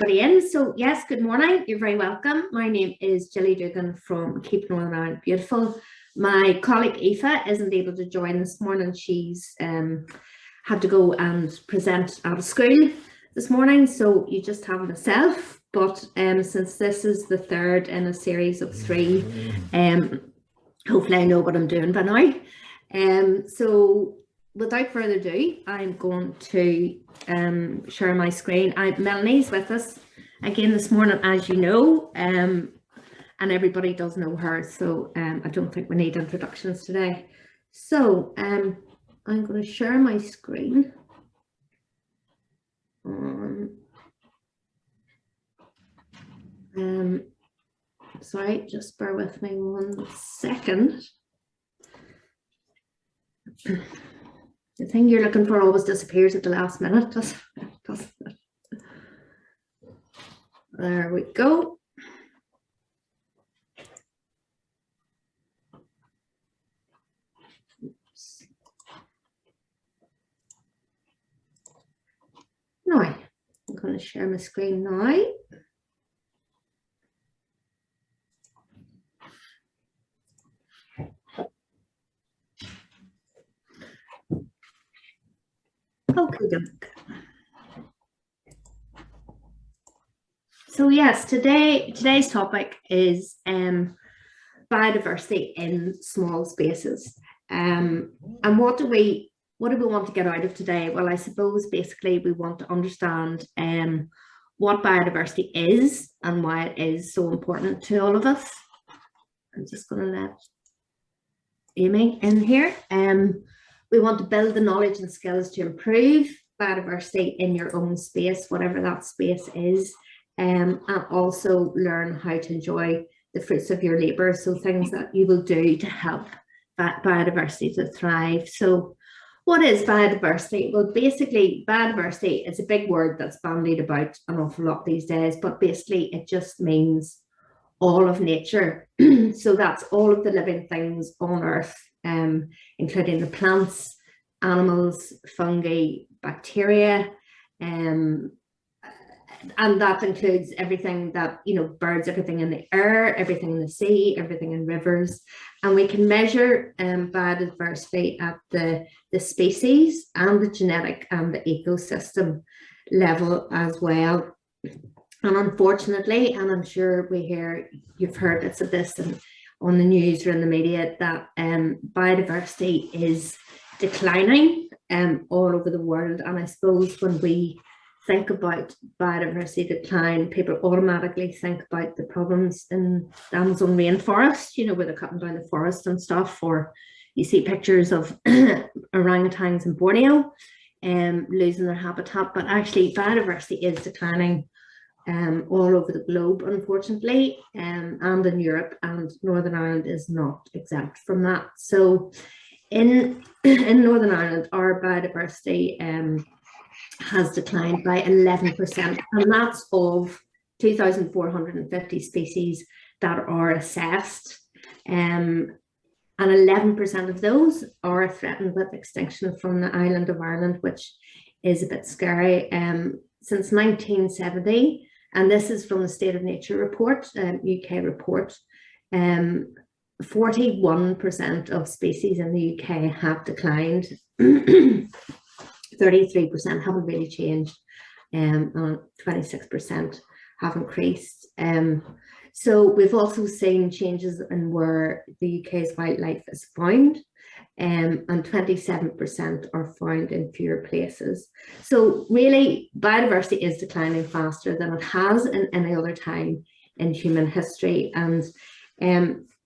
Everybody in. So yes, good morning. You're very welcome. My name is Gilly Dugan from Keep Northern Ireland Beautiful. My colleague Aoife isn't able to join this morning. She's had to go and present out of school this morning, so you just have myself. But since this is the third in a series of three, hopefully I know what I'm doing by now. So without further ado, I'm going to share my screen. Melanie's with us again this morning, as you know, and everybody does know her, so I don't think we need introductions today. So I'm going to share my screen. Sorry, just bear with me 1 second. The thing you're looking for always disappears at the last minute, doesn't it? There we go. Oops. Now, I'm going to share my screen now. Okay. So yes, today's topic is biodiversity in small spaces. And what do we want to get out of today? Well, I suppose basically we want to understand what biodiversity is and why it is so important to all of us. I'm just going to let Amy in here. We want to build the knowledge and skills to improve biodiversity in your own space, whatever that space is, and also learn how to enjoy the fruits of your labour, so things that you will do to help biodiversity to thrive. So what is biodiversity? Well, basically biodiversity is a big word that's bandied about an awful lot these days, but basically it just means all of nature. So that's all of the living things on Earth, including the plants, animals, fungi, bacteria, and that includes everything that, birds, everything in the air, everything in the sea, everything in rivers. And we can measure biodiversity at the species and the genetic and the ecosystem level as well. And unfortunately, and I'm sure you've heard bits of this on the news or in the media, that biodiversity is declining all over the world. And I suppose when we think about biodiversity decline, people automatically think about the problems in the Amazon rainforest, where they're cutting down the forest and stuff, or you see pictures of orangutans in Borneo losing their habitat. But actually biodiversity is declining all over the globe, unfortunately, and in Europe, and Northern Ireland is not exempt from that. So in Northern Ireland, our biodiversity has declined by 11%, and that's of 2,450 species that are assessed, and 11% of those are threatened with extinction from the island of Ireland, which is a bit scary. Since 1970, and this is from the State of Nature report, UK report, 41% of species in the UK have declined. 33% haven't really changed, and 26% have increased. So we've also seen changes in where the UK's wildlife is found, and 27% are found in fewer places. So really, biodiversity is declining faster than it has in any other time in human history. And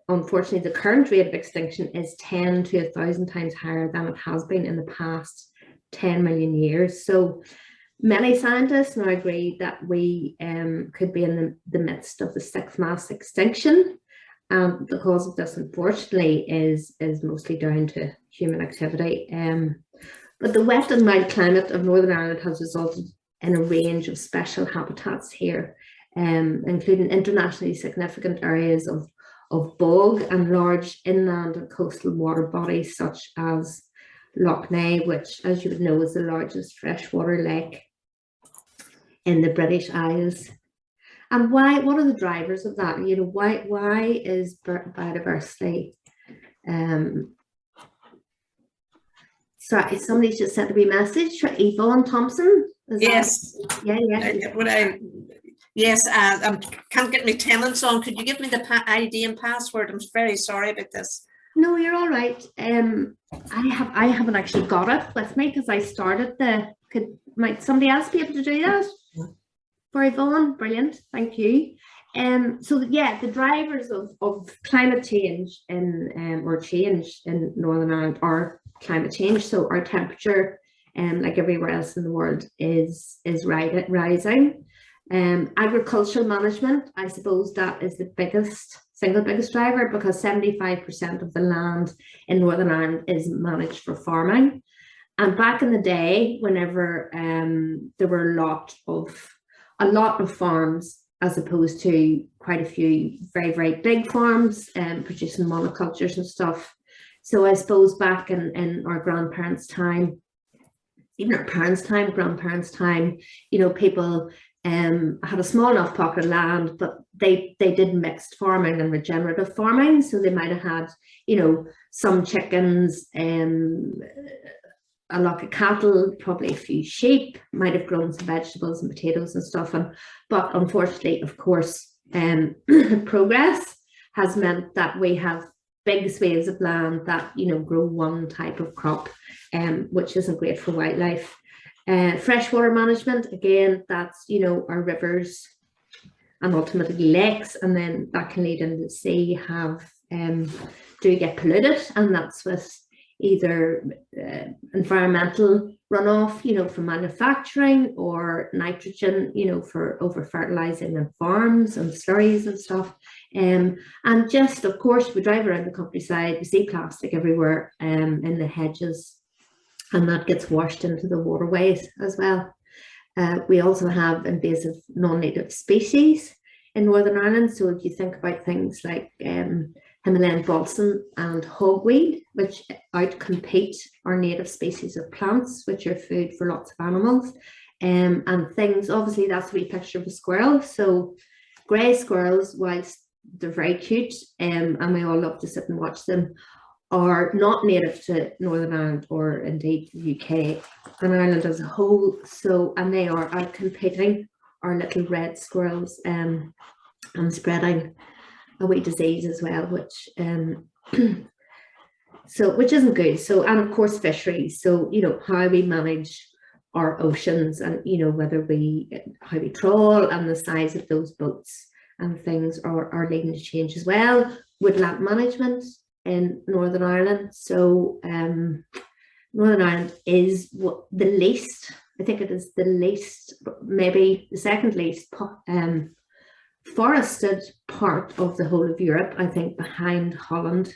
unfortunately, the current rate of extinction is 10 to 1,000 times higher than it has been in the past 10 million years. So many scientists now agree that we could be in the midst of the 6th mass extinction. The cause of this, unfortunately, is mostly down to human activity. But the wet and mild climate of Northern Ireland has resulted in a range of special habitats here, including internationally significant areas of bog and large inland and coastal water bodies such as Lough Neagh, which, as you would know, is the largest freshwater lake in the British Isles. And why? What are the drivers of that? You know, why is biodiversity? Sorry, somebody's just sent a wee message for Yvonne Thompson. Yes. Yeah. Yes, I can't get my tenants on. Could you give me the ID and password? I'm very sorry about this. No, you're all right. I haven't actually got it with me because I started might somebody else be able to do that? For Yvonne, brilliant, thank you. So yeah, the drivers of climate change or change in Northern Ireland are climate change. So our temperature, like everywhere else in the world, is rising. Agricultural management, I suppose that is the single biggest driver, because 75% of the land in Northern Ireland is managed for farming. And back in the day, whenever there were a lot of farms, as opposed to quite a few very, very big farms producing monocultures and stuff. So I suppose back in our grandparents' time, even our parents' time, grandparents' time, you know, people had a small enough pocket of land, but they did mixed farming and regenerative farming. So they might have had, you know, some chickens, a lot of cattle, probably a few sheep, might have grown some vegetables and potatoes and stuff. But unfortunately, of course, progress has meant that we have big swathes of land that, you know, grow one type of crop, which isn't great for wildlife. Freshwater management, again, that's, you know, our rivers and ultimately lakes, and then that can lead into the sea, do get polluted, and that's with either environmental runoff, you know, from manufacturing, or nitrogen, you know, for over fertilizing in farms and slurries and stuff. And just, of course, we drive around the countryside, we see plastic everywhere in the hedges, and that gets washed into the waterways as well. We also have invasive non-native species in Northern Ireland. So if you think about things like Himalayan balsam and hogweed, which outcompete our native species of plants, which are food for lots of animals, and things, obviously that's a wee picture of a squirrel. So grey squirrels, whilst they're very cute, and we all love to sit and watch them, are not native to Northern Ireland or indeed the UK and Ireland as a whole. So, and they are outcompeting our little red squirrels and spreading a wee disease as well, which which isn't good. So, and of course fisheries. So, you know, how we manage our oceans, and, you know, how we trawl, and the size of those boats and things are leading to change as well. Woodland management in Northern Ireland. So Northern Ireland is the least, I think it is the least, maybe the second least forested part of the whole of Europe, I think, behind Holland.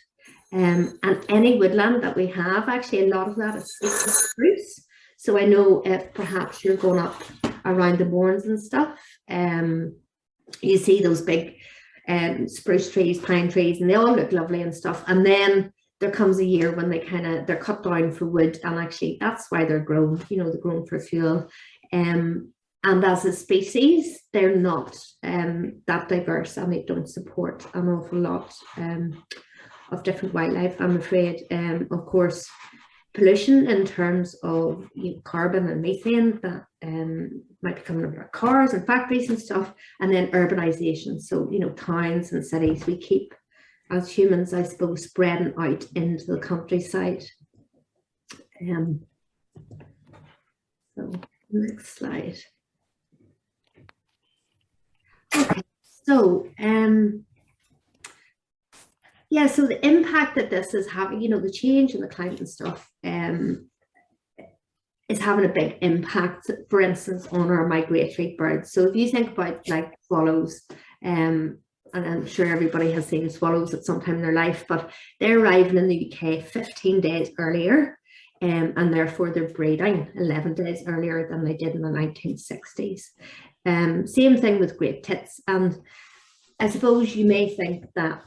And any woodland that we have, actually a lot of that is spruce. So I know if perhaps you're going up around the Mourns and stuff, you see those big spruce trees, pine trees, and they all look lovely and stuff. And then there comes a year when they're cut down for wood, and actually that's why they're grown, you know, they're grown for fuel. And as a species, they're not that diverse, and they don't support an awful lot of different wildlife, I'm afraid. Of course, pollution in terms of, you know, carbon and methane that might be coming out of our cars and factories and stuff, and then urbanization. So, you know, towns and cities, we keep, as humans, I suppose, spreading out into the countryside. So next slide. Okay, so yeah, so the impact that this is having, you know, the change in the climate and stuff is having a big impact, for instance, on our migratory birds. So if you think about like swallows, and I'm sure everybody has seen swallows at some time in their life, but they're arriving in the UK 15 days earlier, and therefore they're breeding 11 days earlier than they did in the 1960s. Same thing with great tits. And I suppose you may think that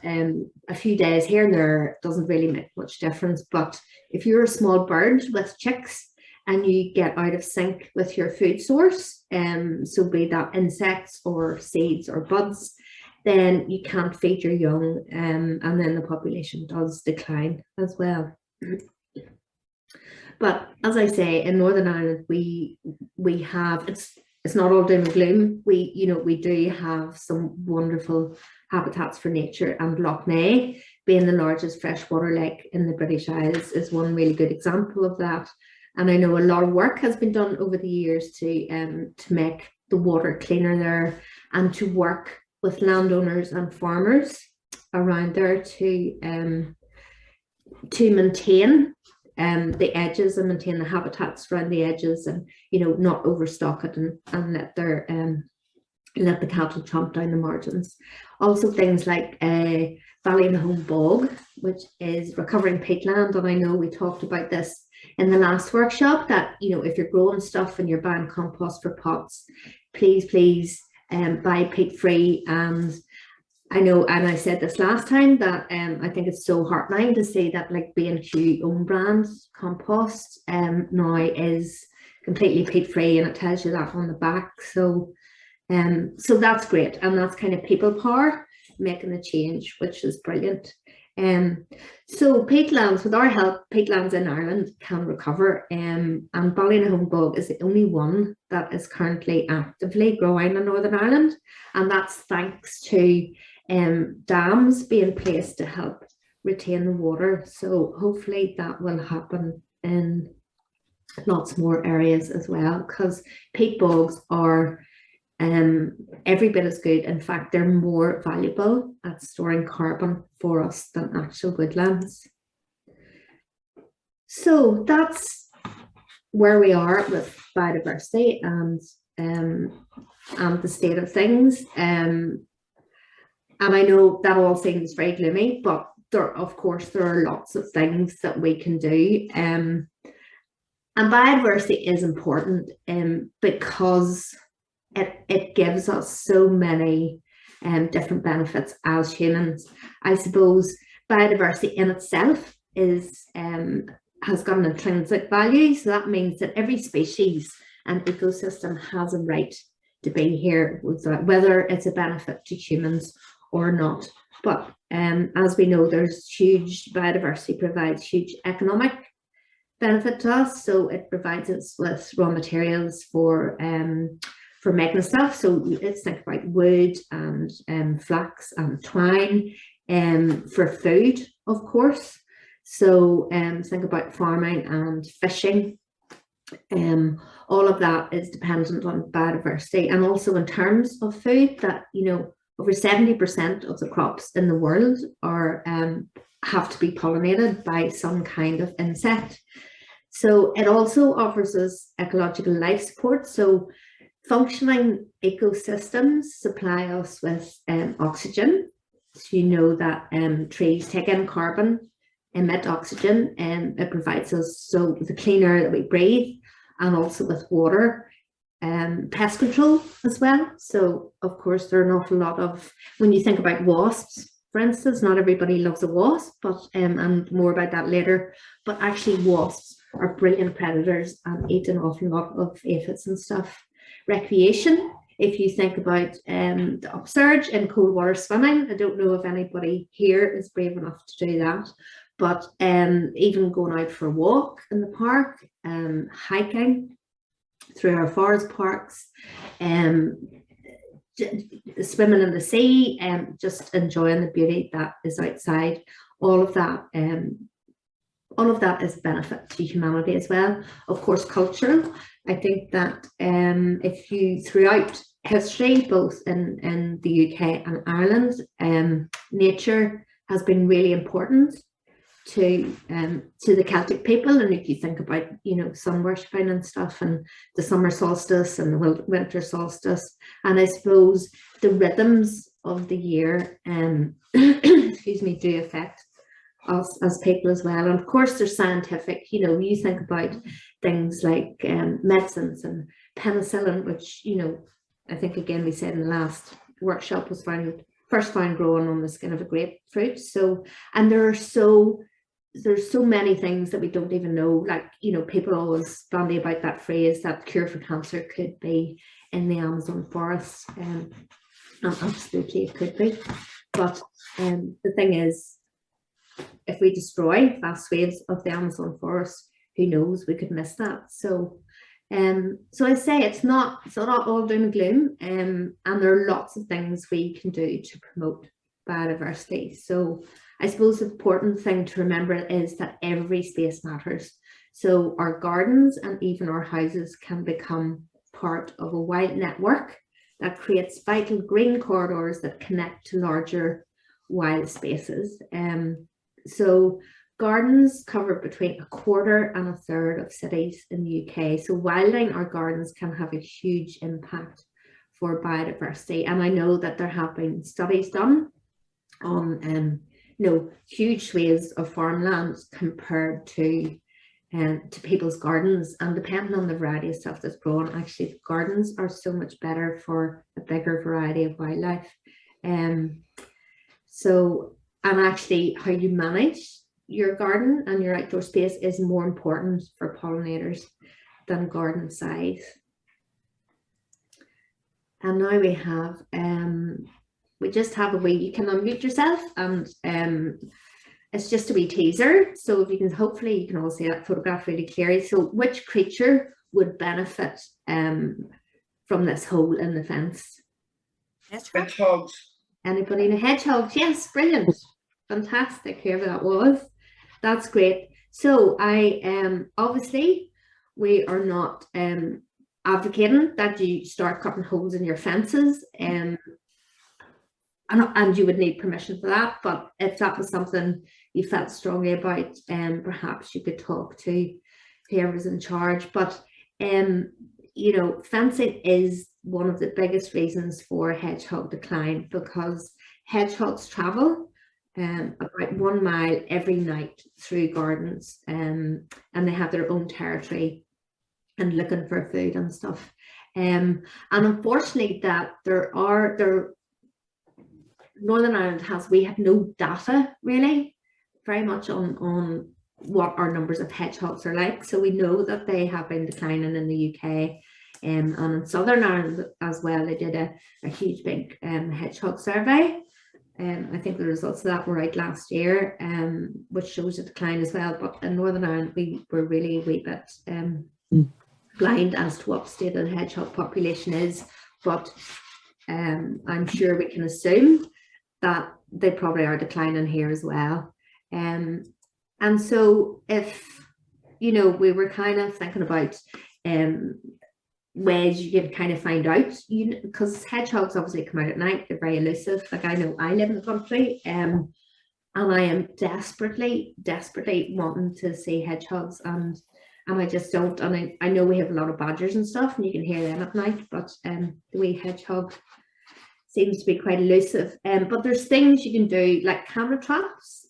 a few days here and there doesn't really make much difference, but if you're a small bird with chicks, and you get out of sync with your food source, so be that insects or seeds or buds, then you can't feed your young, and then the population does decline as well. But as I say, in Northern Ireland, we have, it's not all doom and gloom. We do have some wonderful habitats for nature, and Lough Neagh, being the largest freshwater lake in the British Isles, is one really good example of that. And I know a lot of work has been done over the years to make the water cleaner there, and to work with landowners and farmers around there to maintain the edges and maintain the habitats around the edges, and not overstock it, and let the cattle chomp down the margins. Also things like Ballynahoe Bog, which is recovering peatland, and I know we talked about this in the last workshop, that if you're growing stuff and you're buying compost for pots, please buy peat free. And I know, and I said this last time, that I think it's so heartening to see that like B&Q own brand compost now is completely peat free, and it tells you that on the back. So that's great, and that's kind of people power making the change, which is brilliant. So peatlands, with our help, peatlands in Ireland can recover, and Ballynahoe Bog is the only one that is currently actively growing in Northern Ireland, and that's thanks to dams being placed to help retain the water. So hopefully that will happen in lots more areas as well, because peat bogs are every bit as good. In fact, they're more valuable at storing carbon for us than actual woodlands. So that's where we are with biodiversity and the state of things. And I know that all seems very gloomy, but of course there are lots of things that we can do. And biodiversity is important because it gives us so many different benefits as humans. I suppose biodiversity in itself has got an intrinsic value, so that means that every species and ecosystem has a right to be here, whether it's a benefit to humans or not. But as we know, biodiversity provides huge economic benefit to us. So it provides us with raw materials for making stuff. So let's think about wood and flax and twine for food, of course. So think about farming and fishing. All of that is dependent on biodiversity. And also in terms of food, that over 70% of the crops in the world have to be pollinated by some kind of insect. So it also offers us ecological life support. So functioning ecosystems supply us with oxygen. So that trees take in carbon, emit oxygen, and it provides us the clean air that we breathe, and also with water, pest control as well. So of course there are an awful lot of, when you think about wasps, for instance, not everybody loves a wasp, but and more about that later, but actually wasps are brilliant predators and eat an awful lot of aphids and stuff. Recreation, if you think about the upsurge in cold water swimming, I don't know if anybody here is brave enough to do that, but even going out for a walk in the park, hiking through our forest parks, swimming in the sea, and just enjoying the beauty that is outside, all of that is benefit to humanity as well. Of course, cultural. I think that if you, throughout history, both in the UK and Ireland, nature has been really important to the Celtic people. And if you think about sun worshipping and stuff, and the summer solstice and the winter solstice, and I suppose the rhythms of the year excuse me, do affect us as people as well. And of course there's scientific, you think about things like medicines and penicillin, which I think again we said in the last workshop was first found growing on the skin of a grapefruit. So, and there are so there's so many things that we don't even know. Like, you know, people always bandy about that phrase that cure for cancer could be in the Amazon forest, and absolutely it could be. But the thing is, if we destroy vast swathes of the Amazon forest, who knows, we could miss that. So so I say it's not all doom and gloom, and there are lots of things we can do to promote biodiversity. So I suppose the important thing to remember is that every space matters. So our gardens and even our houses can become part of a wide network that creates vital green corridors that connect to larger wild spaces. So gardens cover between 1/4 and 1/3 of cities in the UK. So wilding our gardens can have a huge impact for biodiversity. And I know that there have been studies done on huge swathes of farmland compared to people's gardens, and depending on the variety of stuff that's grown, actually gardens are so much better for a bigger variety of wildlife. So, and actually how you manage your garden and your outdoor space is more important for pollinators than garden size. And now we have we just have a wee, you can unmute yourself, and it's just a wee teaser. So if you can, hopefully you can all see that photograph really clearly. So which creature would benefit from this hole in the fence? Hedgehogs. Anybody in a hedgehog? Yes, brilliant. Fantastic, whoever that was. That's great. So I obviously we are not advocating that you start cutting holes in your fences, and you would need permission for that. But if that was something you felt strongly about, perhaps you could talk to whoever's in charge. But you know, fencing is one of the biggest reasons for hedgehog decline, because hedgehogs travel about 1 mile every night through gardens, and they have their own territory and looking for food and stuff. And unfortunately that Northern Ireland we have no data really very much on what our numbers of hedgehogs are like. So we know that they have been declining in the UK, and in Southern Ireland as well. They did a huge big hedgehog survey. I think the results of that were out last year, which shows a decline as well. But in Northern Ireland, we were really a wee bit blind as to what state of the hedgehog population is. But I'm sure we can assume that they probably are declining here as well. And so if, you know, we were kind of thinking about ways you can kind of find out, because hedgehogs obviously come out at night, they're very elusive. Like, I know I live in the country, and I am desperately wanting to see hedgehogs, and I just don't. And I know we have a lot of badgers and stuff, and you can hear them at night, but the wee hedgehog seems to be quite elusive. But there's things you can do, like camera traps.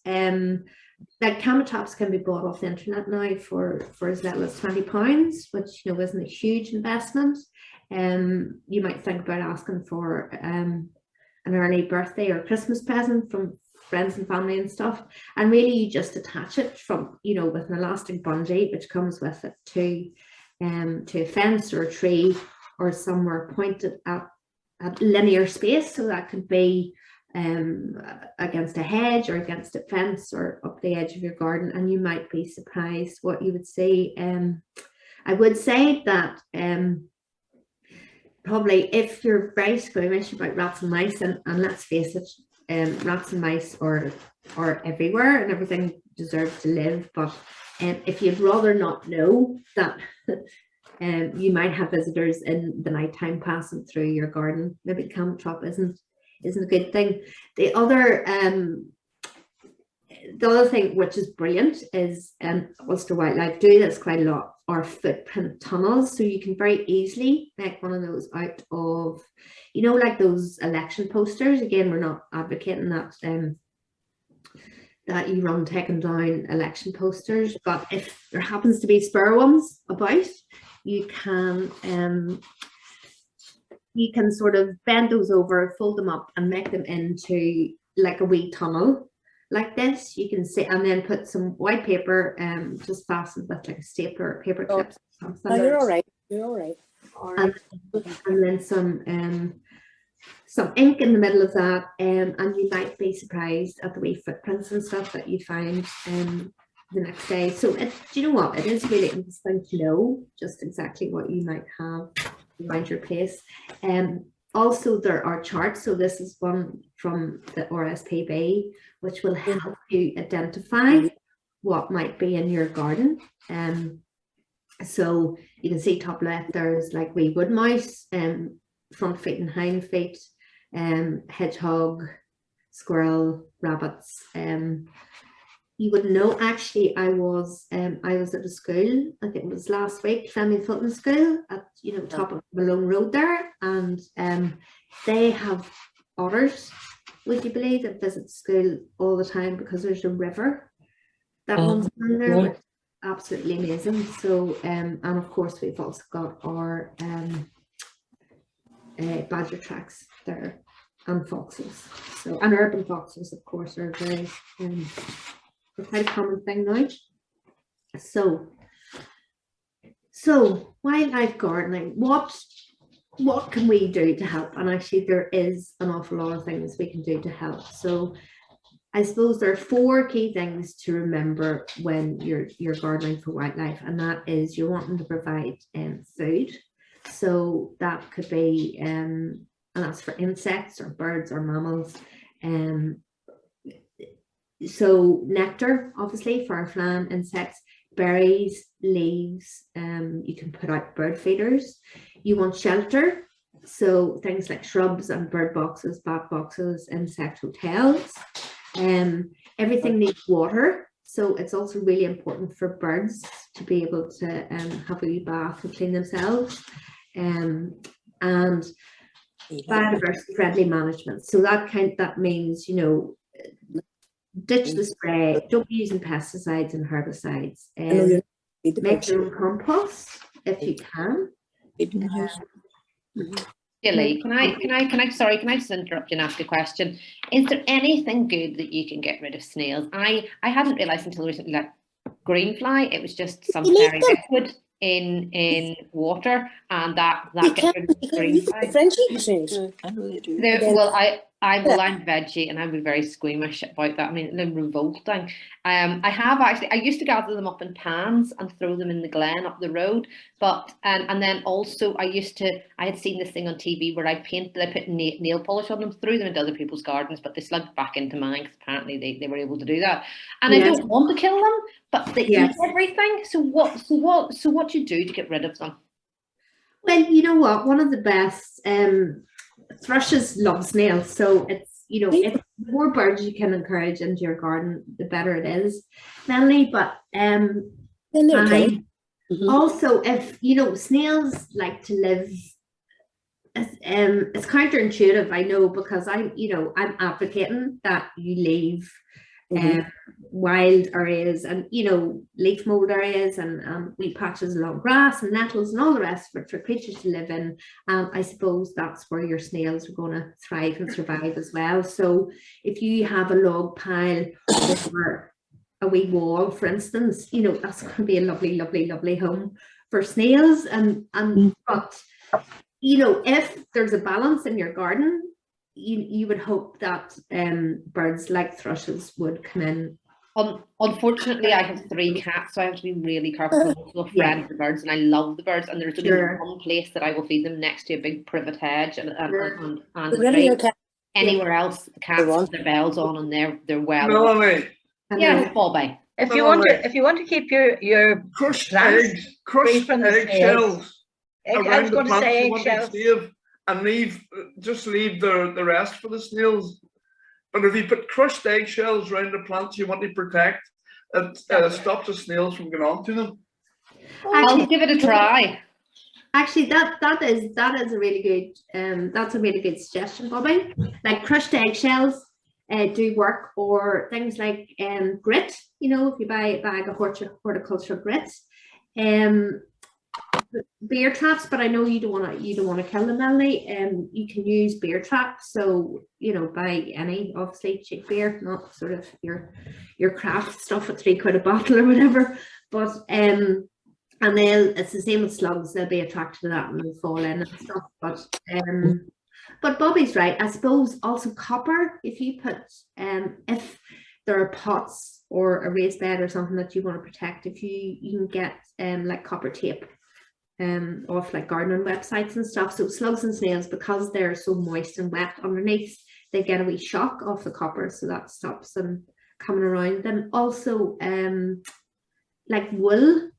Like camera traps can be bought off the internet now for as little as £20, which, you know, isn't a huge investment. You might think about asking for an early birthday or Christmas present from friends and family and stuff, and really you just attach it from, you know, with an elastic bungee which comes with it to a fence or a tree or somewhere pointed at linear space. So that could be against a hedge or against a fence or up the edge of your garden, and you might be surprised what you would see. I would say that probably if you're very squeamish about rats and mice, and let's face it, rats and mice are everywhere and everything deserves to live, but if you'd rather not know that you might have visitors in the nighttime passing through your garden, maybe camera trap isn't a good thing. The other thing which is brilliant is Ulster Wildlife do this quite a lot, are footprint tunnels. So you can very easily make one of those out of, you know, like those election posters. Again, we're not advocating that that you run taking down election posters, but if there happens to be spare ones about, you can sort of bend those over, fold them up and make them into like a wee tunnel, like this. You can see, and then put some white paper, just fastened with like a stapler or paper clips. Or something. No, you're all right. You're all right. And then some ink in the middle of that, and you might be surprised at the wee footprints and stuff that you find the next day. So do you know what? It is really interesting to know just exactly what you might have around your place. Also, there are charts. So this is one from the RSPB, which will help you identify what might be in your garden. So you can see top left, there's like wee wood mouse, front feet and hind feet, hedgehog, squirrel, rabbits. You would know, actually, I was at a school, I think it was last week, Family Fulton School at top of Malone Road there, and they have otters, would you believe, that visit school all the time because there's a river that runs down there, which is absolutely amazing. So and of course we've also got our badger tracks there, and foxes. So, and urban foxes, of course, are very quite a common thing now. So wildlife gardening, what can we do to help? And actually there is an awful lot of things we can do to help. So I suppose there are 4 key things to remember when you're gardening for wildlife, and that is you're wanting to provide food. So that could be and that's for insects or birds or mammals. So nectar, obviously, for our flan insects, berries, leaves. You can put out bird feeders. You want shelter, so things like shrubs and bird boxes, bat boxes, insect hotels. Everything needs water, so it's also really important for birds to be able to have a wee bath and clean themselves. And biodiversity friendly management, so that means ditch the spray, don't be using pesticides and herbicides, make your own compost if you can. Gilly, can I just interrupt you and ask a question? Is there anything good that you can get rid of snails? I hadn't realised until recently that green fly, it was just some fairy liquid in water, and that gets rid of the green fly. Frenchie snails. I know they do. I'm veggie and I would be very squeamish about that. I mean, they're revolting. I used to gather them up in pans and throw them in the glen up the road. But and then also I had seen this thing on TV where I put nail polish on them, threw them into other people's gardens, but they slugged back into mine because apparently they were able to do that. And Yes. I don't want to kill them, but they Yes. eat everything. So what do you do to get rid of them? Well, you know what? One of the best thrushes love snails, so it's it's the more birds you can encourage into your garden, the better it is, Melanie. But also, if snails like to live, it's counterintuitive, I know, because I'm advocating that you leave wild areas and leaf mold areas and wee patches of long grass and nettles and all the rest for creatures to live in. I suppose that's where your snails are going to thrive and survive as well. So if you have a log pile or a wee wall, for instance, that's going to be a lovely, lovely, lovely home for snails. But if there's a balance in your garden, you would hope that birds like thrushes would come in. Unfortunately, I have 3 cats, so I have to be really careful. I'm also a friend of the birds, and I love the birds. And there's only one place that I will feed them, next to a big privet hedge and a tree. Anywhere else, the cats have their bells on, and they're well. Melanie, Yes, Bobby. If you want to keep your crushed plants free from the eggshells I was around the going to plants say you want to eggshells. save, and leave the rest for the snails. But if you put crushed eggshells around the plants you want to protect, it stops the snails from going on to them. I'll give it a try. Actually, that is a really good that's a really good suggestion, Bobby. Like crushed eggshells do work, or things like grit. If you buy a bag of horticultural grit, beer traps, but I know you don't want to kill them, Melanie. You can use beer traps, so you know, buy any obviously cheap beer, not sort of your craft stuff at £3 a bottle or whatever. But and it's the same with slugs, they'll be attracted to that and they'll fall in and stuff. But Bobby's right. I suppose also copper, if you put if there are pots or a raised bed or something that you want to protect, if you can get like copper tape off like gardening websites and stuff. So slugs and snails, because they're so moist and wet underneath, they get a wee shock off the copper, so that stops them coming around them. Also like wool,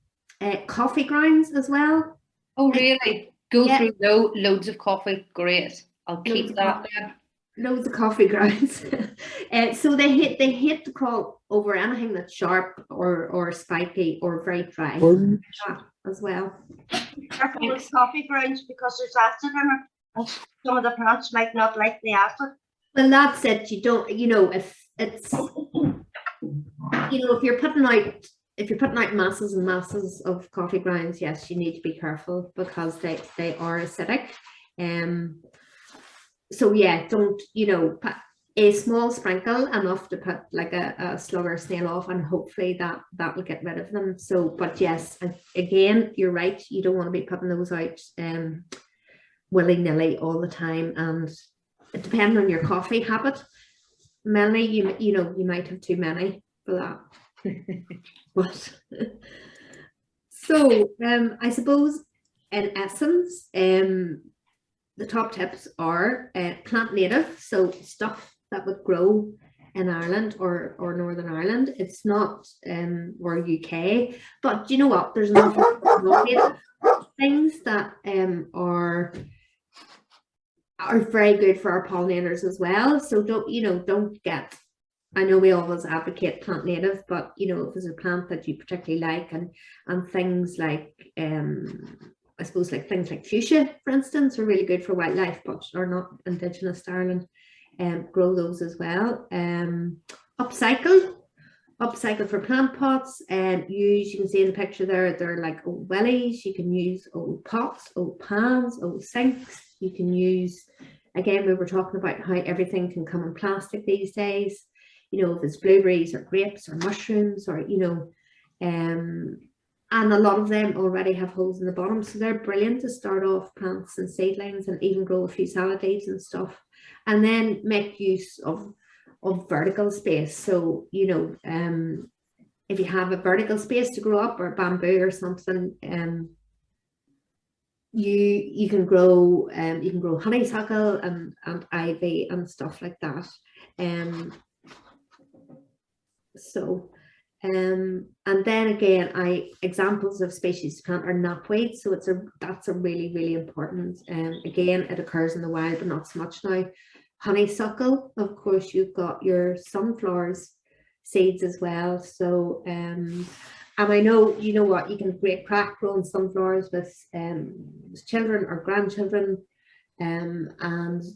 coffee grounds as well. Oh, really? Go Yeah. through loads of coffee. Great. I'll keep of that coffee. then. Loads of coffee grounds. So they hate to crawl over anything that's sharp or spiky or very dry as well. Careful with coffee grounds because there's acid in it, and some of the plants might not like the acid. Well, that's it. You don't, you know, if it's, you know, if you're putting out masses and masses of coffee grounds, yes, you need to be careful because they are acidic. So yeah, don't, you know, put a small sprinkle, enough to put like a slug or snail off, and hopefully that will get rid of them. So, but yes, again, you're right, you don't want to be putting those out willy-nilly all the time, and depending on your coffee habit, Melanie, you know, you might have too many for that. But so I suppose in essence, the top tips are plant native, so stuff that would grow in Ireland or Northern Ireland. It's not or UK, but you know what, there's enough native things that are very good for our pollinators as well. So don't get, I know we always advocate plant native, but you know, if there's a plant that you particularly like, and things like I suppose like things like fuchsia, for instance, are really good for wildlife, but are not indigenous to Ireland. Grow those as well. Upcycle for plant pots, and you can see in the picture there, they're like old wellies. You can use old pots, old pans, old sinks. You can use, again, we were talking about how everything can come in plastic these days, you know, if it's blueberries or grapes or mushrooms, or you know, and a lot of them already have holes in the bottom, so they're brilliant to start off plants and seedlings, and even grow a few salad leaves and stuff. And then make use of vertical space. So you know, if you have a vertical space to grow up, or bamboo or something, you can grow honeysuckle and ivy and stuff like that. And then again, examples of species to plant are knapweed. So that's a really important. Again, it occurs in the wild, but not so much now. Honeysuckle, of course, you've got your sunflowers seeds as well. So and I know, you know what, you can great crack growing sunflowers with children or grandchildren. And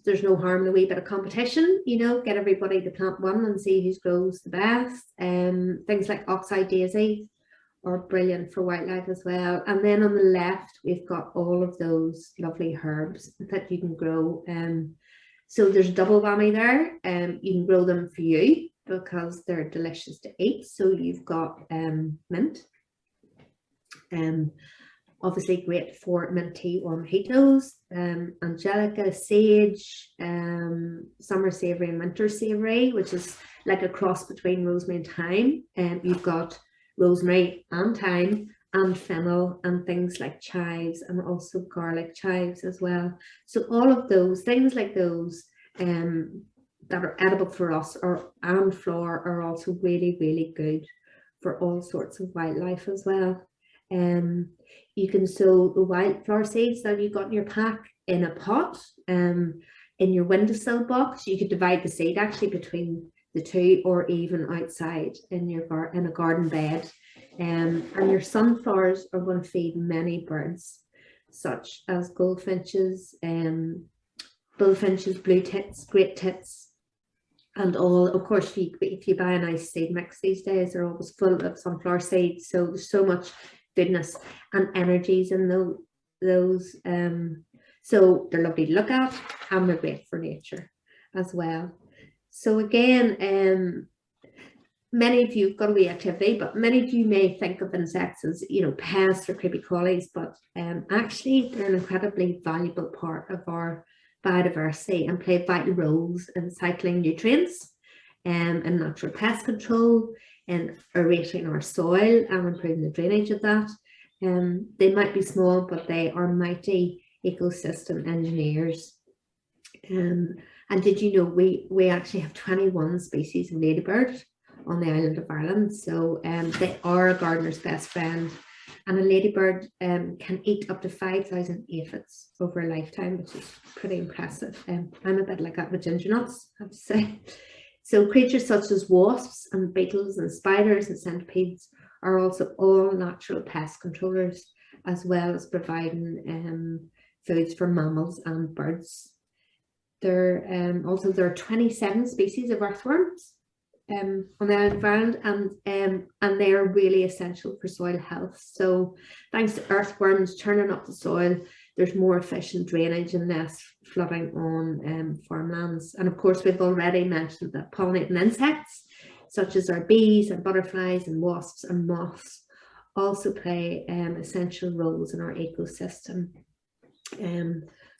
there's no harm in a wee bit of competition, you know, get everybody to plant one and see who grows the best. Things like oxeye daisy are brilliant for wildlife as well. And then on the left, we've got all of those lovely herbs that you can grow. So there's double whammy there. You can grow them for you because they're delicious to eat. So you've got mint. Obviously great for mint tea or mojitos, angelica, sage, summer savory and winter savory, which is like a cross between rosemary and thyme. You've got rosemary and thyme and fennel and things like chives, and also garlic chives as well. So all of those things like those that are edible for us and flora are also really good for all sorts of wildlife as well. You can sow the wildflower seeds that you got in your pack in a pot, in your windowsill box. You could divide the seed actually between the two, or even outside in a garden bed. And your sunflowers are going to feed many birds, such as goldfinches, bullfinches, blue tits, great tits, and all. Of course, if you buy a nice seed mix these days, they're always full of sunflower seeds. So there's so much goodness and energies in those. So they're lovely to look at, and they're great for nature as well. So again, many of you have got a wee activity, but many of you may think of insects as, you know, pests or creepy crawlies, but actually they're an incredibly valuable part of our biodiversity and play vital roles in cycling nutrients and natural pest control and aerating our soil and improving the drainage of that. They might be small, but they are mighty ecosystem engineers. And did you know we actually have 21 species of ladybird on the island of Ireland? So they are a gardener's best friend, and a ladybird can eat up to 5,000 aphids over a lifetime, which is pretty impressive. I'm a bit like that with ginger nuts, I have to say. So creatures such as wasps and beetles and spiders and centipedes are also all natural pest controllers, as well as providing foods for mammals and birds. There are 27 species of earthworms on the island of Ireland, and they are really essential for soil health. So thanks to earthworms turning up the soil, there's more efficient drainage and less flooding on farmlands. And of course, we've already mentioned that pollinating insects, such as our bees and butterflies and wasps and moths, also play essential roles in our ecosystem.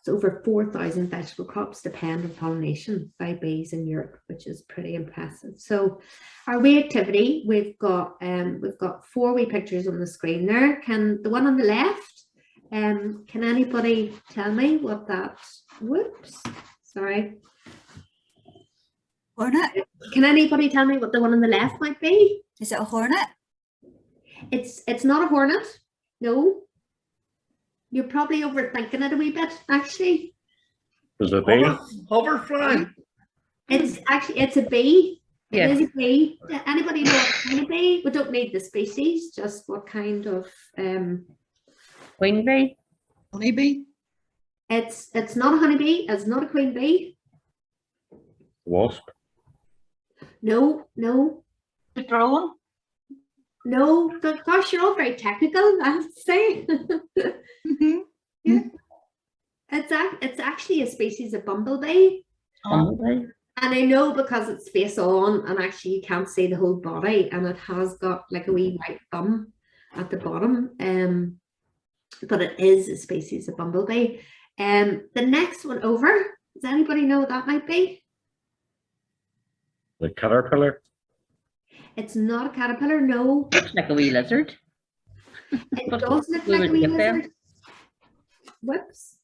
So over 4,000 vegetable crops depend on pollination by bees in Europe, which is pretty impressive. So our wee activity, we've got 4 wee pictures on the screen there. Can the one on the left, can anybody tell me what that, whoops, sorry. Hornet? Can anybody tell me what the one on the left might be? Is it a hornet? It's not a hornet, no. You're probably overthinking it a wee bit, actually. Is it bee? Hoverfly. It's a bee. Yes. It is a bee. Anybody know what kind of bee? We don't need the species, just what kind of Queen bee. Honeybee? it's not a honeybee, it's not a queen bee. Wasp? No. The drone. No, gosh, you're all very technical, I have to say. Mm-hmm. Yeah. It's actually a species of bumblebee. Bumblebee. And I know because it's face on and actually you can't see the whole body, and it has got like a wee white bum at the bottom. But it is a species of bumblebee. The next one over, does anybody know what that might be? The caterpillar? It's not a caterpillar, no. Looks like a wee lizard. It does look We like a would wee get there. lizard. Whoops.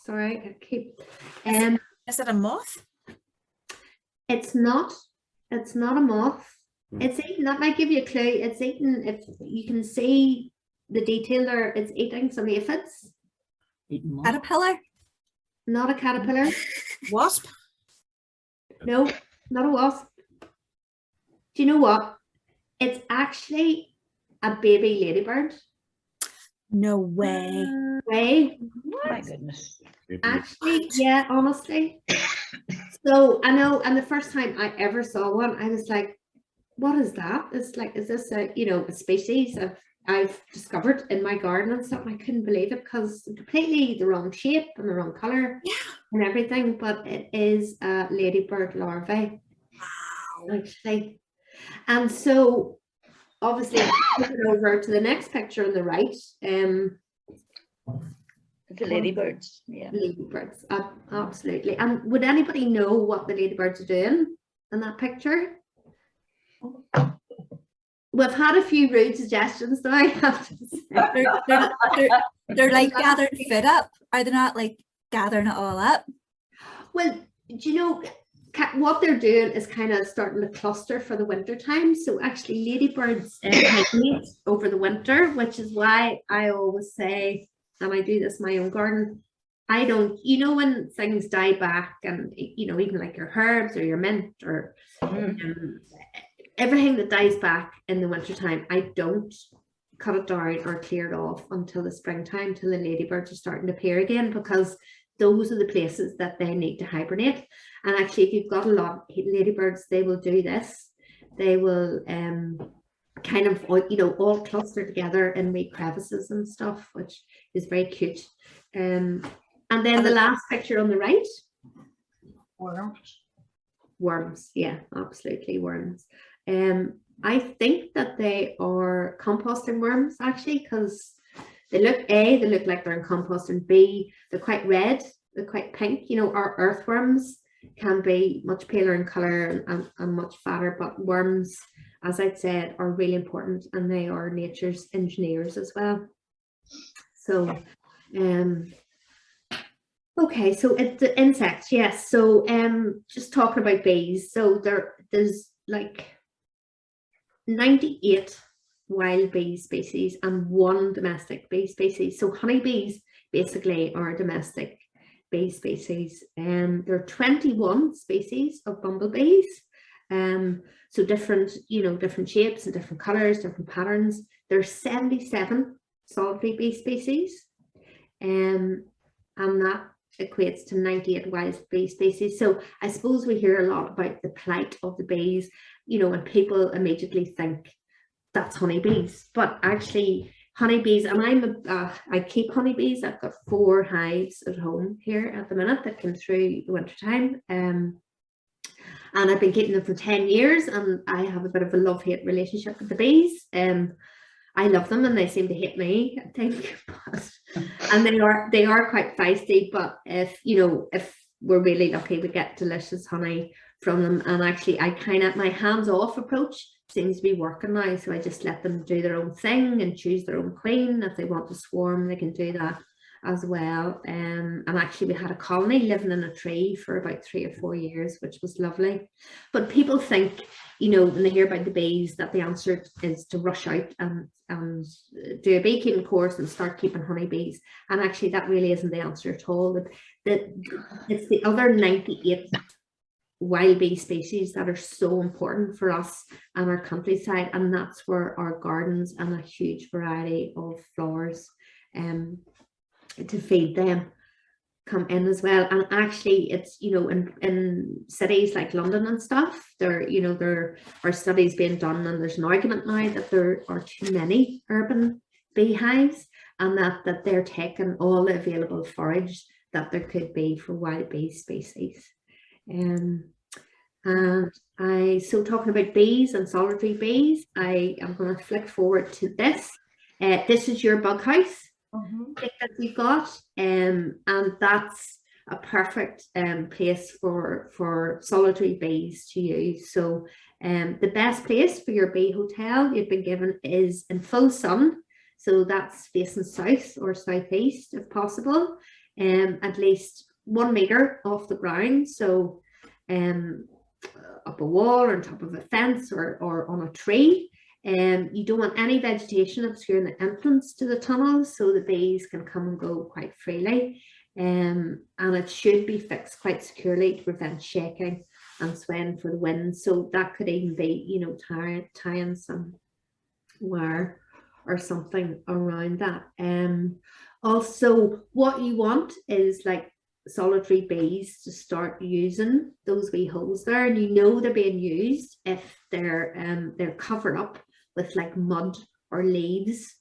Sorry, I keep. Is it a moth? It's not a moth. Hmm. It's eating, that might give you a clue. It's eating, if you can see the detail there, it's eating some aphids. Caterpillar? Not a caterpillar. Wasp? No, not a wasp. Do you know what? It's actually a baby ladybird. No way. Way. My goodness. Actually, yeah, honestly. So I know, and the first time I ever saw one, I was like, what is that? It's like, is this a, you know, a species I've discovered in my garden and stuff? I couldn't believe it because completely the wrong shape and the wrong color and everything, but it is a ladybird larvae. Wow. Actually. And so obviously moving over to the next picture on the right, The ladybirds. Yeah. ladybirds, absolutely. And would anybody know what the ladybirds are doing in that picture? We've had a few rude suggestions, though, I have to say. They're like gathering food up. Are they not like gathering it all up? Well, do you know what they're doing is kind of starting to cluster for the winter time. So actually ladybirds hibernate over the winter, which is why I always say, and I do this in my own garden, I don't, you know, when things die back and, you know, even like your herbs or your mint or everything that dies back in the wintertime, I don't cut it down or clear it off until the springtime, till the ladybirds are starting to appear again, because those are the places that they need to hibernate. And actually, if you've got a lot of ladybirds, they will do this. They will kind of, you know, all clustered together in wee crevices and stuff, which is very cute. And then the last picture on the right, worms, yeah, absolutely worms. I think that they are composting worms actually, because they look like they're in compost, and B, they're quite red, they're quite pink. You know, our earthworms can be much paler in color and much fatter, but worms, as I'd said, are really important, and they are nature's engineers as well. So okay, so the insects, yes. So just talking about bees, so there's like 98 wild bee species and 1 domestic bee species. So honeybees basically are a domestic bee species. There are 21 species of bumblebees. So different, you know, different shapes and different colors, different patterns. There's 77 solitary bee species, and that equates to 98 wild bee species. So I suppose we hear a lot about the plight of the bees, you know, and people immediately think that's honeybees, but actually honeybees, and I keep honeybees. I've got 4 hives at home here at the minute that came through the winter time, and I've been keeping them for 10 years, and I have a bit of a love-hate relationship with the bees. I love them and they seem to hate me, I think. And they are quite feisty, but if we're really lucky, we get delicious honey from them. And actually my hands-off approach seems to be working now. So I just let them do their own thing and choose their own queen. If they want to swarm, they can do that as well. And actually we had a colony living in a tree for about 3 or 4 years, which was lovely. But people think, you know, when they hear about the bees, that the answer is to rush out and do a beekeeping course and start keeping honeybees. And actually that really isn't the answer at all. It's the other 98 wild bee species that are so important for us and our countryside, and that's where our gardens and a huge variety of flowers to feed them come in as well. And actually it's, you know, in cities like London and stuff, there are studies being done, and there's an argument now that there are too many urban beehives, and that they're taking all the available forage that there could be for wild bee species. And so talking about bees and solitary bees, I am going to flick forward to this. This is your bug house that we've got, and that's a perfect place for solitary bees to use. So the best place for your bee hotel you've been given is in full sun, so that's facing south or southeast if possible, at least 1 meter off the ground, so up a wall or on top of a fence or on a tree. You don't want any vegetation obscuring the entrance to the tunnel, so the bees can come and go quite freely. And it should be fixed quite securely to prevent shaking and swaying for the wind. So that could even be, you know, tying some wire or something around that. Also, what you want is like solitary bees to start using those wee holes there, and you know they're being used if they're covered up with like mud or leaves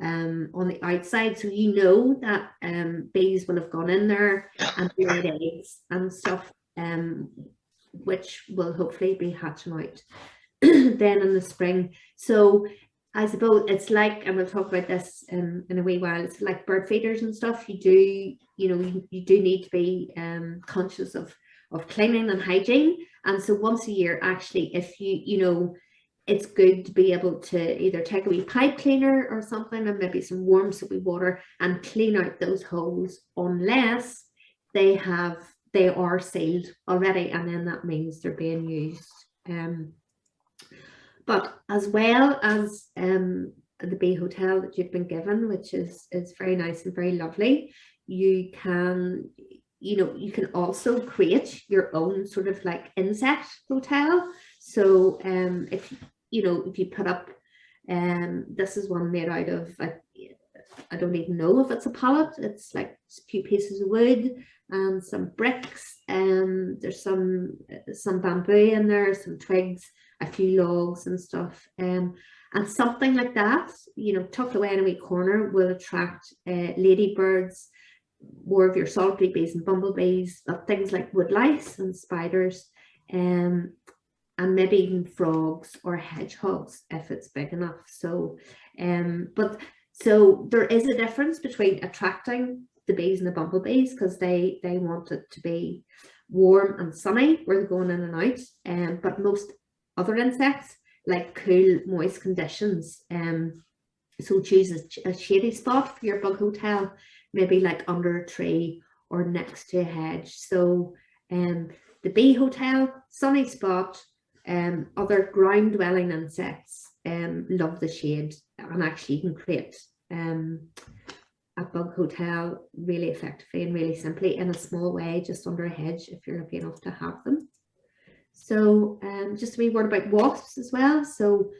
on the outside, so you know that bees will have gone in there and laid eggs and stuff, which will hopefully be hatching out then in the spring. So I suppose it's like, and we'll talk about this in a wee while, it's like bird feeders and stuff. You do need to be conscious of cleaning and hygiene. And so once a year, actually, if it's good to be able to either take a wee pipe cleaner or something, and maybe some warm soapy water, and clean out those holes, unless they are sealed already, and then that means they're being used. But as well as the bee hotel that you've been given, which is very nice and very lovely, you can also create your own sort of like insect hotel. So if you put up, this is one made out of, I don't even know if it's a pallet, it's like a few pieces of wood, and some bricks. There's some bamboo in there, some twigs, a few logs and stuff. And something like that, you know, tucked away in a wee corner will attract ladybirds, more of your solitary bees and bumblebees, but things like woodlice and spiders, and maybe even frogs or hedgehogs if it's big enough. So, so there is a difference between attracting the bees and the bumblebees, because they want it to be warm and sunny where they're going in and out. But most other insects like cool, moist conditions. So choose a shady spot for your bug hotel, maybe like under a tree or next to a hedge. So the bee hotel, sunny spot. Other ground dwelling insects love the shade, and actually you can create a bug hotel really effectively and really simply in a small way, just under a hedge if you're lucky enough to have them. So just a wee word about wasps as well. So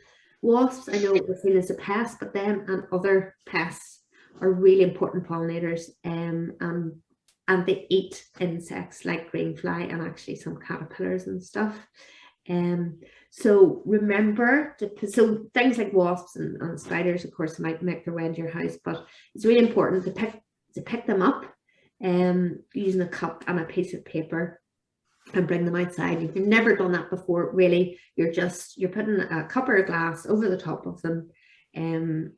wasps, I know we're seen as a pest, but them and other pests are really important pollinators, and they eat insects like greenfly and actually some caterpillars and stuff. So remember so things like wasps and spiders, of course, might make their way into your house, but it's really important to pick them up using a cup and a piece of paper and bring them outside. If you've never done that before, really, you're putting a cup or a glass over the top of them, and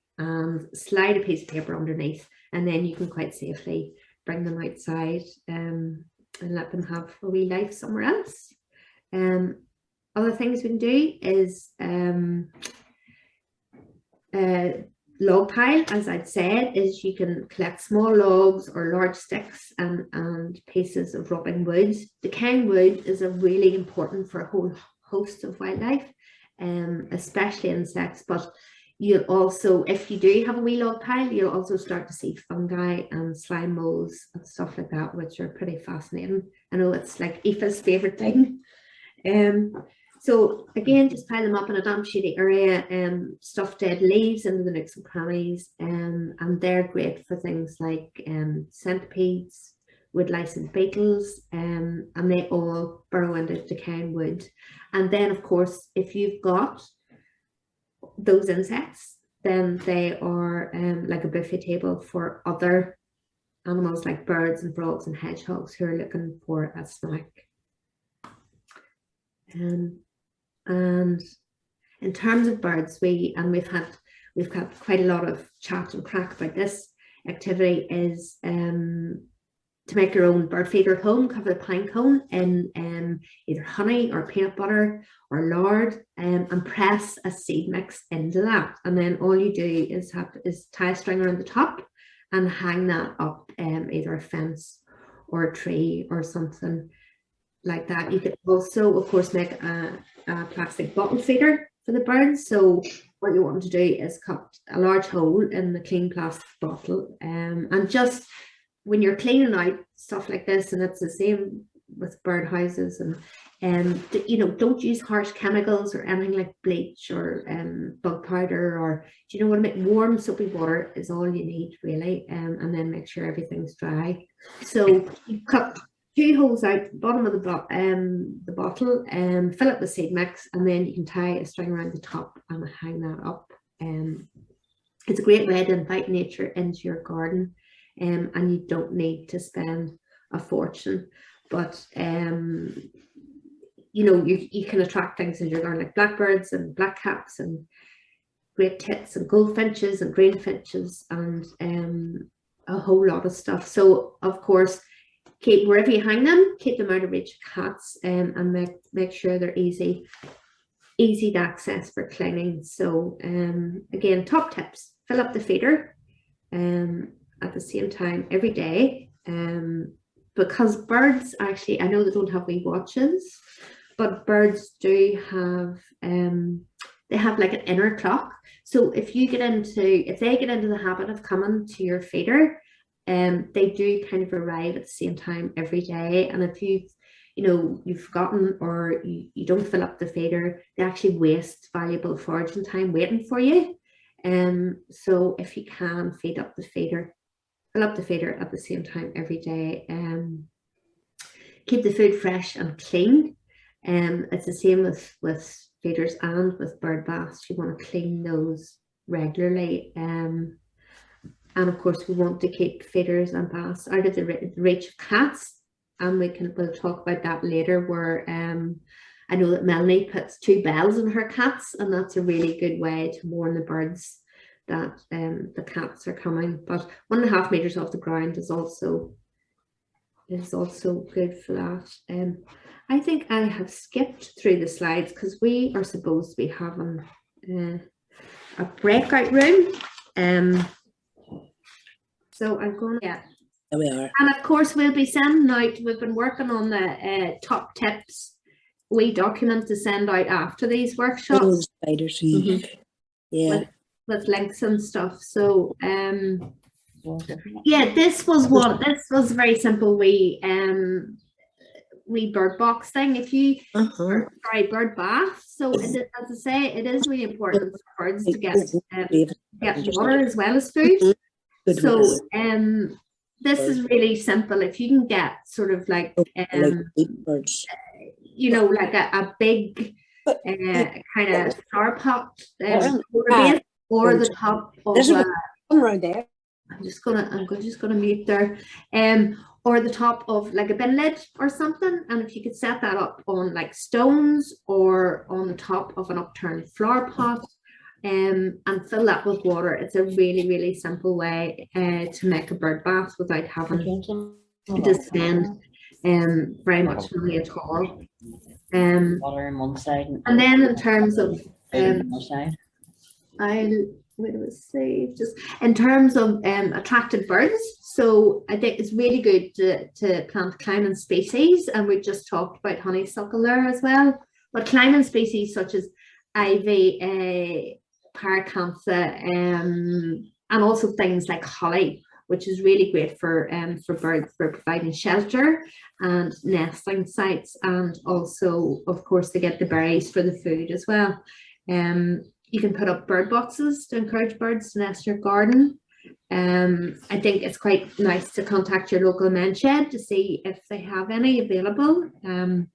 slide a piece of paper underneath, and then you can quite safely bring them outside and let them have a wee life somewhere else. Other things we can do is log pile, as I'd said, is you can collect small logs or large sticks and pieces of rotting wood. Decaying wood is a really important for a whole host of wildlife, especially insects, but you'll also, if you do have a wee log pile, you'll also start to see fungi and slime molds and stuff like that, which are pretty fascinating. I know it's like Aoife's favourite thing. So again, just pile them up in a damp shady area, stuff dead leaves into the nooks and crannies, and they're great for things like centipedes, woodlice and beetles, and they all burrow into decaying wood. And then of course, if you've got those insects, then they are like a buffet table for other animals like birds and frogs and hedgehogs who are looking for a snack. And in terms of birds, we've got quite a lot of chat and crack about this activity, is to make your own bird feeder at home. Cover the pine cone in either honey or peanut butter or lard, and press a seed mix into that, and then all you do is tie a string around the top and hang that up either a fence or a tree or something like that. You could also, of course, make a plastic bottle feeder for the birds. So what you want to do is cut a large hole in the clean plastic bottle, and just when you're cleaning out stuff like this, and it's the same with bird houses, and you know, don't use harsh chemicals or anything like bleach or bug powder, or do you know what I mean? Warm soapy water is all you need really, and then make sure everything's dry. So you cut 2 holes out the bottom of the bottle, and fill it with seed mix, and then you can tie a string around the top and hang that up. It's a great way to invite nature into your garden, and you don't need to spend a fortune, but you know, you can attract things in your garden like blackbirds and blackcaps and great tits and goldfinches and greenfinches and a whole lot of stuff. So of course, keep wherever you hang them, keep them out of reach of cats, and make sure they're easy to access for cleaning. So again, top tips: fill up the feeder at the same time every day, because birds actually, I know they don't have wee watches, but birds do have they have like an inner clock. So if they get into the habit of coming to your feeder, they do kind of arrive at the same time every day. And if you've forgotten or you don't fill up the feeder, they actually waste valuable foraging time waiting for you. So if you can fill up the feeder at the same time every day, keep the food fresh and clean. It's the same with feeders and with bird baths. You want to clean those regularly. And of course, we want to keep feeders and baths out of the reach of cats. And we'll talk about that later, where I know that Melanie puts 2 bells in her cats, and that's a really good way to warn the birds that the cats are coming. But 1.5 meters off the ground is also good for that. I think I have skipped through the slides because we are supposed to be having a breakout room. So I'm going to, There we are. and of course we'll be sending out, we've been working on the top tips, we document to send out after these workshops. Oh, the spiders. Yeah. With links and stuff. So yeah, this was a very simple wee bird box thing. If you bird bath. So as I say, it is really important for birds to get water as well as food. So this is really simple. If you can get sort of like birds. you know, like a big kind of flower pot or the top of Around there. I'm just gonna mute there. Or the top of like a bin lid or something, and if you could set that up on like stones or on the top of an upturned flower pot, and fill that with water. It's a really, really simple way to make a bird bath without having to spend very much money at all. Water on one side. And then in terms of where do I say, just in terms of attracted birds, so I think it's really good to plant climbing species, and we just talked about honeysuckle there as well, but climbing species such as ivy, paracantha, and also things like holly, which is really great for birds, for providing shelter and nesting sites, and also of course to get the berries for the food as well. You can put up bird boxes to encourage birds to nest in your garden. I think it's quite nice to contact your local men shed to see if they have any available. And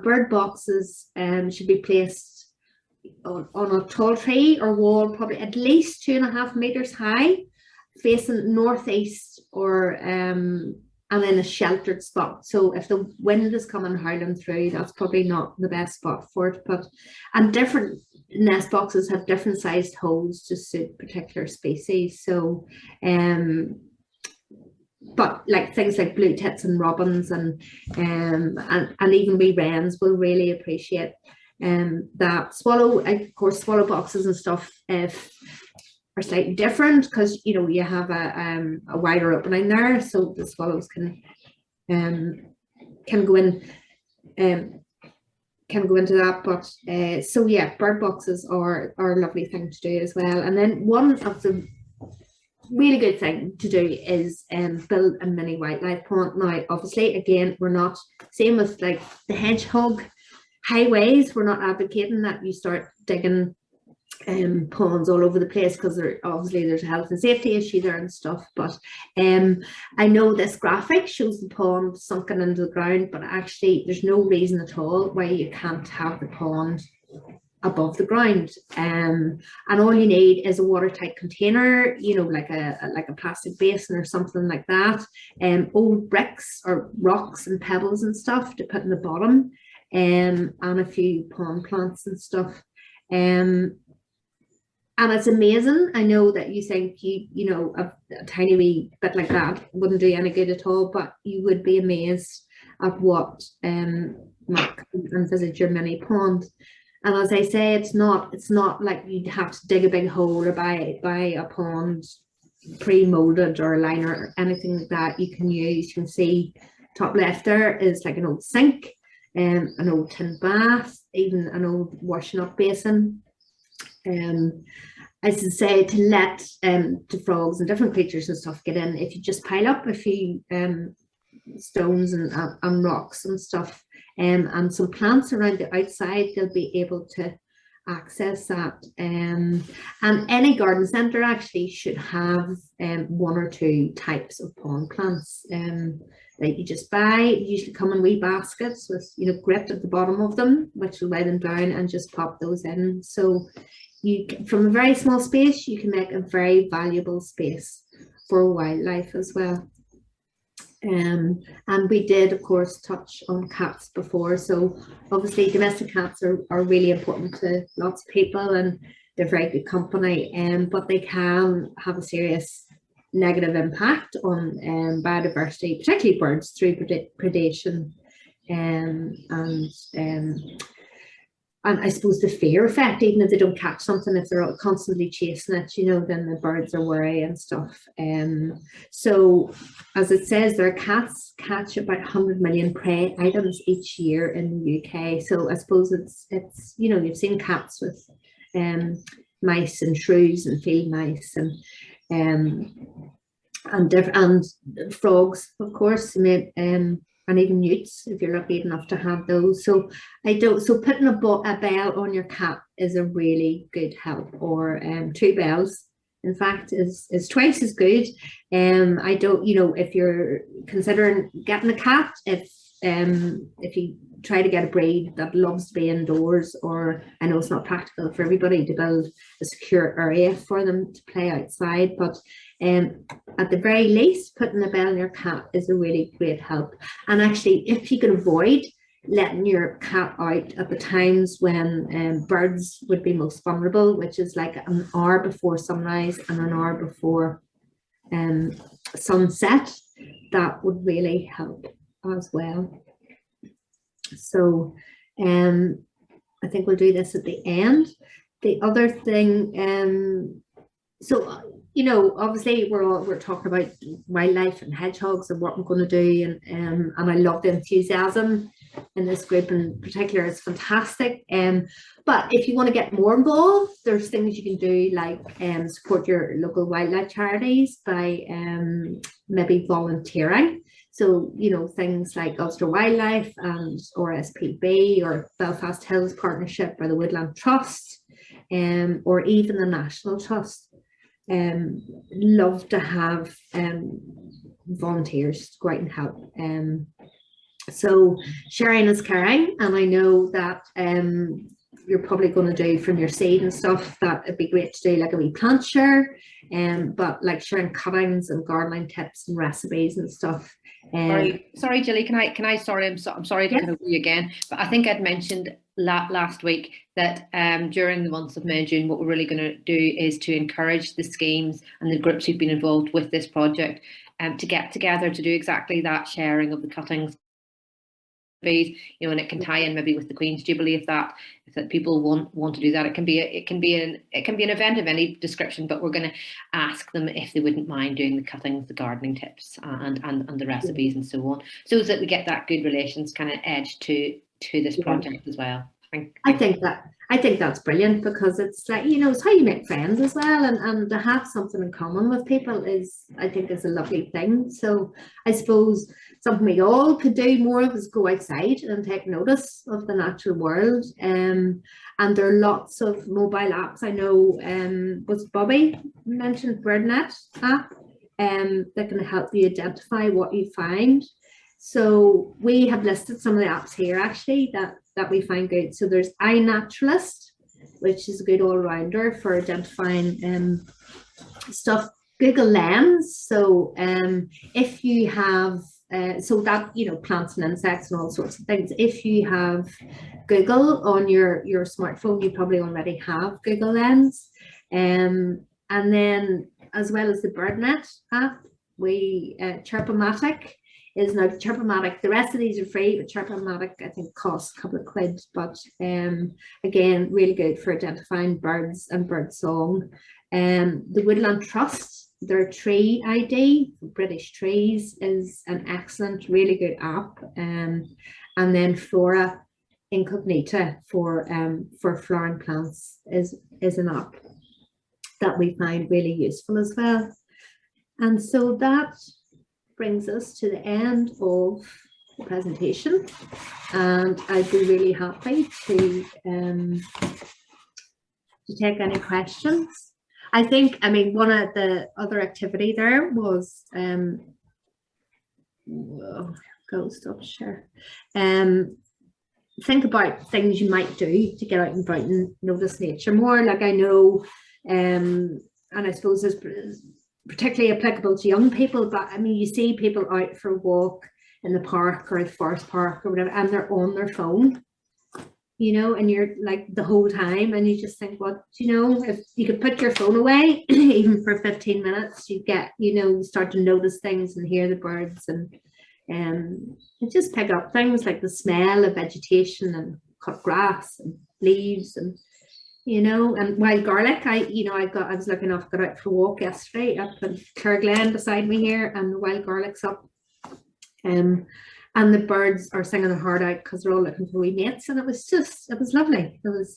bird boxes should be placed on a tall tree or wall, probably at least 2.5 meters high, facing northeast, or and in a sheltered spot. So if the wind is coming howling through, that's probably not the best spot for it. And different nest boxes have different sized holes to suit particular species. So but like things like blue tits and robins and even wee wrens will really appreciate that. Of course, swallow boxes and stuff are slightly different because you have a wider opening there, so the swallows can go into that. But so yeah, bird boxes are a lovely thing to do as well. And then one of the really good thing to do is build a mini wildlife pond. Now obviously, again, we're not, same with like the hedgehog highways, we're not advocating that you start digging ponds all over the place, because there's a health and safety issue there and stuff. But I know this graphic shows the pond sunken into the ground, but actually there's no reason at all why you can't have the pond above the ground. And all you need is a watertight container, like a plastic basin or something like that, old bricks or rocks and pebbles and stuff to put in the bottom, and a few pond plants and stuff. And it's amazing. I know that you think a tiny wee bit like that wouldn't do any good at all, but you would be amazed at what might envisage your mini pond. And as I say, it's not like you'd have to dig a big hole or buy a pond pre-molded or a liner or anything like that. You can use, you can see top left there is like an old sink, an old tin bath, even an old washing up basin. As I say, to let the frogs and different creatures and stuff get in, if you just pile up a few stones and rocks and stuff, and some plants around the outside, they'll be able to access that. And any garden centre actually should have 1 or 2 types of pond plants that you just buy. Usually come in wee baskets with, you know, grit at the bottom of them, which will weigh them down, and just pop those in. So you can, from a very small space, you can make a very valuable space for wildlife as well. And we did, of course, touch on cats before. So obviously domestic cats are really important to lots of people, and they're very good company, but they can have a serious negative impact on biodiversity, particularly birds, through predation and I suppose the fear effect. Even if they don't catch something, if they're constantly chasing it, you know, then the birds are worried and stuff. So as it says there, cats catch about 100 million prey items each year in the UK. So I suppose it's you know, you've seen cats with mice and shrews and field mice and frogs, of course, and even newts, if you're lucky enough to have those. So putting a bell on your cat is a really good help, or 2 bells, in fact, is twice as good. I don't, you know, if you're considering getting a cat, if you try to get a breed that loves to be indoors, or I know it's not practical for everybody to build a secure area for them to play outside, but at the very least, putting a bell on your cat is a really great help. And actually, if you can avoid letting your cat out at the times when birds would be most vulnerable, which is like an hour before sunrise and an hour before sunset, that would really help as well. So I think we'll do this at the end. The other thing, so you know, obviously we're talking about wildlife and hedgehogs and what I'm going to do, and I love the enthusiasm in this group in particular. It's fantastic. But if you want to get more involved, there's things you can do, like support your local wildlife charities by maybe volunteering. So, you know, things like Ulster Wildlife and RSPB or Belfast Hills Partnership or the Woodland Trust, or even the National Trust. Love to have volunteers to go out and help. So sharing is caring, and I know that you're probably going to do from your seed and stuff, that it'd be great to do like a wee plant share, but like sharing cuttings and gardening tips and recipes and stuff. Sorry, Gilly, can I sorry, I'm sorry to kind of you again, but I think I'd mentioned last week that during the months of May and June, what we're really going to do is to encourage the schemes and the groups who've been involved with this project to get together to do exactly that sharing of the cuttings. You know, and it can tie in maybe with the Queen's Jubilee if that people want to do that. It can be an event of any description, but we're going to ask them if they wouldn't mind doing the cuttings, the gardening tips, and the recipes and so on, so that we get that good relations kind of edge to this project as well. I think that's brilliant, because it's like, you know, it's how you make friends as well, and to have something in common with people is, I think, is a lovely thing. So I suppose something we all could do more of is go outside and take notice of the natural world. And there are lots of mobile apps. I know was Bobby mentioned BirdNet app that can help you identify what you find. So we have listed some of the apps here actually that we find good. So there's iNaturalist, which is a good all-rounder for identifying stuff. Google Lens, so if you have so that, you know, plants and insects and all sorts of things. If you have Google on your smartphone, you probably already have Google Lens. And then, as well as the BirdNet app, we Chirpomatic is now Chirpomatic. The rest of these are free, but Chirpomatic I think costs a couple of quid. But again, really good for identifying birds and bird song. The Woodland Trust, their tree ID, British Trees, is an excellent, really good app. And then Flora Incognita for flowering plants is an app that we find really useful as well. And so that brings us to the end of the presentation, and I'd be really happy to to take any questions. I think, I mean, one of the other activity there was, go stop share. Think about things you might do to get out and about and notice nature more. Like I know, and I suppose this is particularly applicable to young people, but I mean, you see people out for a walk in the park or the forest park or whatever, and they're on their phone, you know, and you're like the whole time, and you just think, what, you know, if you could put your phone away even for 15 minutes, you get, you know, you start to notice things and hear the birds, and you just pick up things like the smell of vegetation and cut grass and leaves, and you know, and wild garlic. I was lucky enough to go out for a walk yesterday up in Clare Glen beside me here, and the wild garlic's up, and the birds are singing their heart out because they're all looking for wee mates, and it was lovely. It was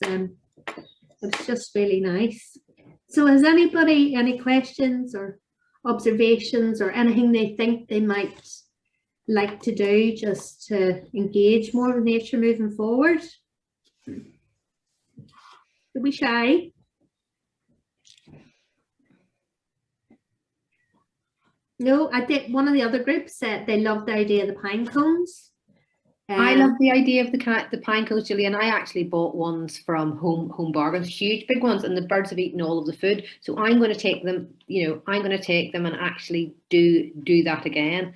just really nice. So has anybody any questions or observations or anything they think they might like to do just to engage more with nature moving forward? Don't be shy. No, I think one of the other groups said they loved the idea of the pine cones. I love the idea of the pine cones, Julie, and I actually bought ones from Home Bargains, huge big ones, and the birds have eaten all of the food. So I'm going to take them, I'm going to take them and actually do that again.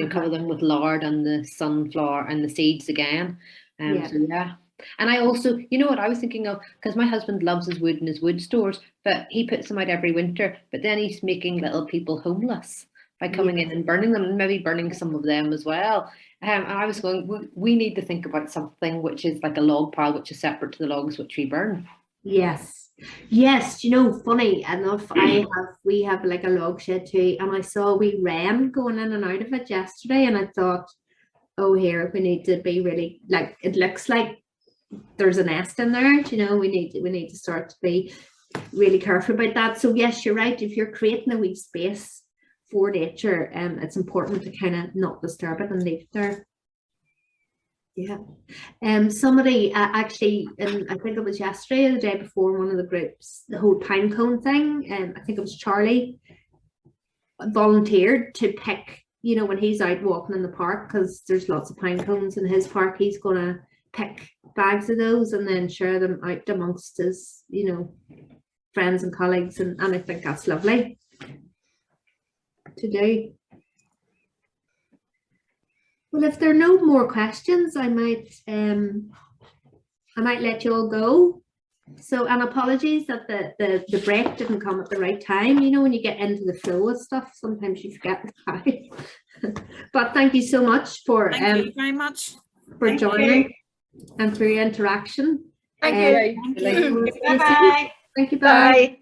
Cover them with lard and the sunflower and the seeds again. So yeah. And I also, what I was thinking of, because my husband loves his wood and his wood stores, but he puts them out every winter, but then he's making little people homeless by coming in and burning them, and maybe burning some of them as well. And I was going, we need to think about something which is like a log pile, which is separate to the logs which we burn. Yes, funny enough, we have like a log shed too, and I saw a wee wren going in and out of it yesterday, and I thought, oh, here we need to be really, like, it looks like there's a nest in there. We need to start to be really careful about that. So yes, you're right. If you're creating a wee space for nature, it's important to kind of not disturb it and leave it there. Yeah. Somebody actually, I think it was yesterday or the day before, one of the groups, the whole pine cone thing, I think it was Charlie, volunteered to pick, when he's out walking in the park, because there's lots of pine cones in his park, he's gonna pick bags of those and then share them out amongst his, friends and colleagues, and I think that's lovely to do. Well, if there are no more questions, I might let you all go. So, and apologies that the break didn't come at the right time. When you get into the flow of stuff, sometimes you forget the time. But thank you so much for Thank you very much for joining and for your interaction. Thank you. Bye-bye. Bye-bye. Thank you. Bye.